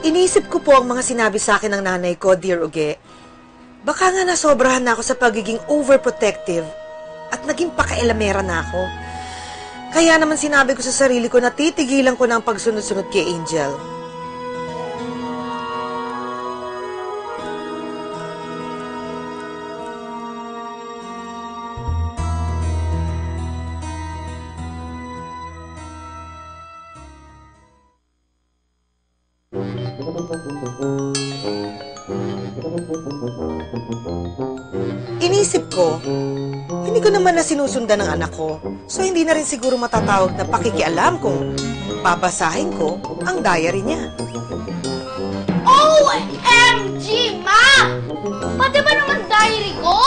Inisip ko po ang mga sinabi sa akin ng nanay ko, Dear Uge. Baka nga nasobrahan na ako sa pagiging overprotective at naging pakailamera na ako. Kaya naman sinabi ko sa sarili ko na titigilan ko ng pagsunod-sunod kay Angel. Inisip ko, hindi ko naman na sinusundan ng anak ko, so hindi na rin siguro matatawag na pakikialam kung babasahin ko ang diary niya. OMG, Ma! Pati ba naman diary ko?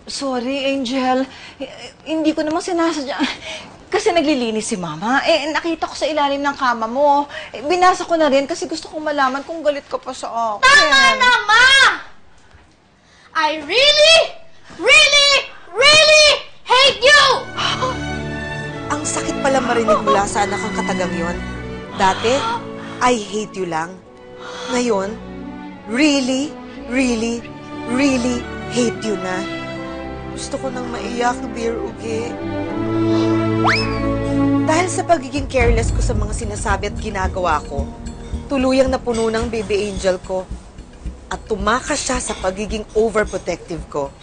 Sorry, Angel. Hindi ko naman sinasadya. Kasi naglilinis si Mama. Nakita ko sa ilalim ng kama mo. Binasa ko na rin kasi gusto kong malaman kung galit ka pa sa akin. Tama na, Ma! I really, really, really hate you! Ang sakit pala marinig mula sa anak ang katagang yon. Dati, I hate you lang. Ngayon, really, really, really hate you na. Gusto ko nang maiyak, Dear Uge. Dahil sa pagiging careless ko sa mga sinasabi at ginagawa ko, tuluyang napuno ng baby angel ko at tumakas siya sa pagiging overprotective ko.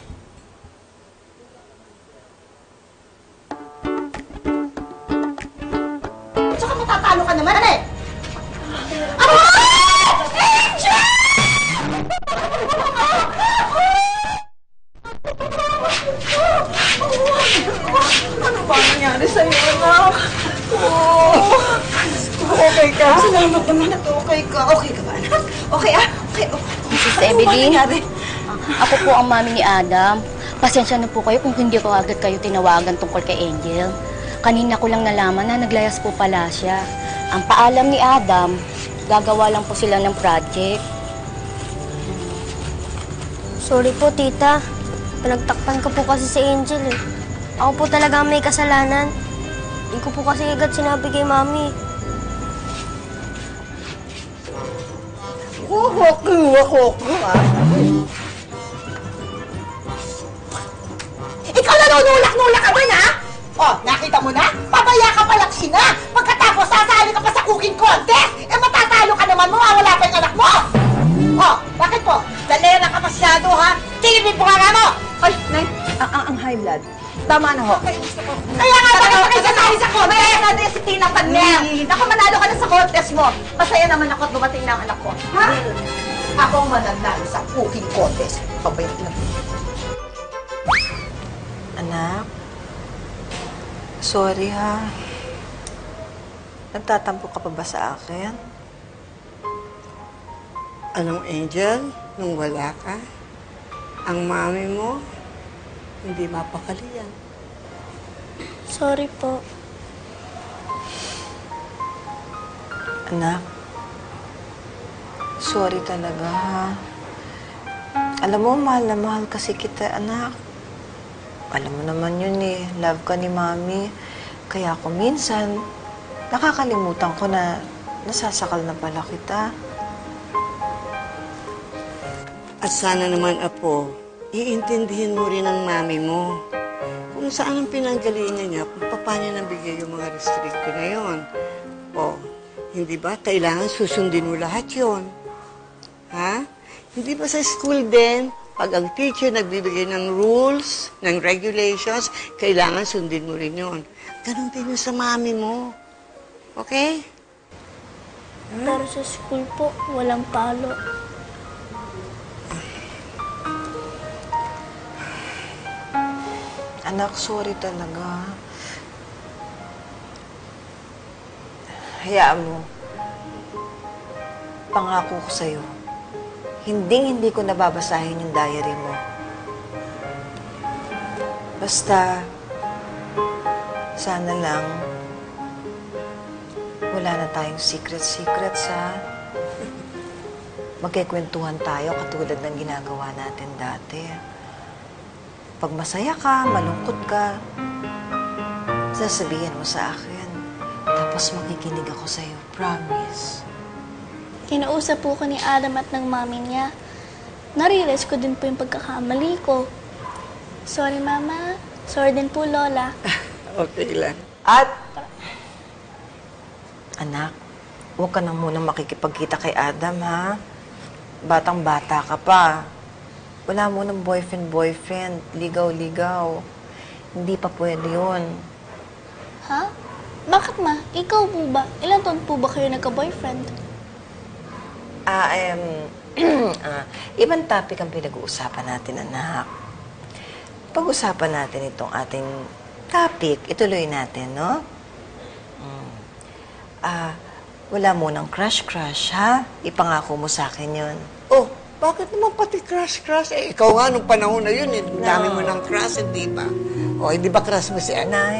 Tsaka matatalo ka naman, eh! Ano ba nangyari sa'yo, anak? Okay ka? Salamat naman at okay ka. Okay ka ba, anak? Okay, Okay. Mrs. Emily, ako po ang mami ni Adam. Pasensya na po kayo kung hindi ko agad kayo tinawagan tungkol kay Angel. Kanina ko lang nalaman na naglayas po pala siya. Ang paalam ni Adam, gagawa lang po sila ng project. Sorry po, tita. Pinagtakpan ko po kasi si Angel eh. Ako po talaga may kasalanan. Hindi ko po kasi agad sinabi kay mami. Ikaw nanunulak-nulak ka ba na? Oh, nakita mo na? Pabaya ka palang ina! Pagkatapos, sasali ka pa sa cooking contest! Matatalo ka naman, mawawala pa yung anak mo! Oh, bakit po? Dalera ka masyado, ha? Tingin mo nga mo! Ay, Nay, ang high blood. Tama na ho. Kaya nga, bakit pa kayo sasali sa contest? Kaya natin si Tina Pagner! Naku, manalo ka na sa contest mo! Masaya naman ako at dumating na ang anak ko. Ha? Ako ang mananalo sa cooking contest. Pabayat lang. Anak, sorry ha. Nagtatampo ka pa ba sa akin? Anong Angel, nung wala ka, ang mami mo, hindi mapakali yan. Sorry po. Anak, sorry talaga ha. Alam mo, mahal na mahal kasi kita, anak. Alam mo naman yun eh, love ka ni Mami. Kaya ako minsan, nakakalimutan ko na nasasakal na pala kita. At sana naman, Apo, iintindihin mo rin ang mami mo kung saan ang pinanggalingan niya, kung paano niya nabigay yung mga restricto na yon. O, hindi ba kailangan susundin mo lahat yon? Ha? Hindi ba sa school din, pag ang teacher nagbibigay ng rules, ng regulations, kailangan sundin mo rin yon. Ganon din yung sa mami mo. Okay? Pero sa school po, walang palo. Anak, sorry talaga. Hayaan mo. Pangako ko sa'yo, hindi ko nababasahin yung diary mo. Basta, sana lang, wala na tayong secrets, ha? Magkikwentuhan tayo katulad ng ginagawa natin dati. Pag masaya ka, malungkot ka, sasabihin mo sa akin. Tapos makikinig ako sa'yo. Promise. Kinausap po ko ni Adam at ng mami niya. Narealize ko din po yung pagkakamali ko. Sorry, Mama. Sorry din po, Lola. Okay lang. At, anak, huwag ka na muna makikipagkita kay Adam, ha? Batang-bata ka pa. Wala mo ng boyfriend, ligaw-ligaw. Hindi pa pwede yun. Ha? Bakit, Ma? Ikaw po ba? Ilan taon po ba kayo nagka-boyfriend? Ibang topic ang pinag-uusapan natin, anak. Pag-usapan natin itong ating topic, ituloy natin, no? Wala mo ng crush, ha? Ipangako mo sa akin yun. Oh, bakit naman pati crush? Eh, ikaw nga nung panahon na yun, dami mo ng crush, hindi ba? O, hindi ba crush mo si Nay.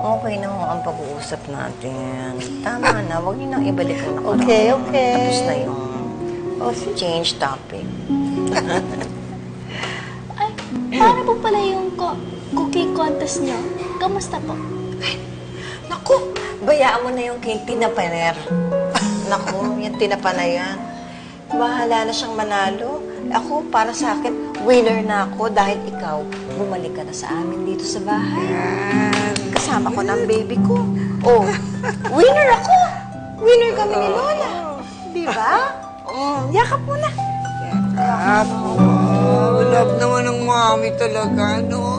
Okay na ho ang pag-uusap natin. Tama na, huwag niyo nang ibalik ang nakaraan. Okay. Tapos na yung change topic. Ay, paano po pala yung cookie contest niyo? Kamusta po? Naku, bayaan mo na yung kay Tina Paner. Naku, yung Tina pa na yan. Bahala na siyang manalo. Ako, para sa akin, winner na ako dahil ikaw, bumalik ka na sa amin dito sa bahay. Kasama ko ng baby ko. Oh, winner ako! Winner kami ni Lola. Di ba? Yakap mo na. Love naman ng mami talaga, no?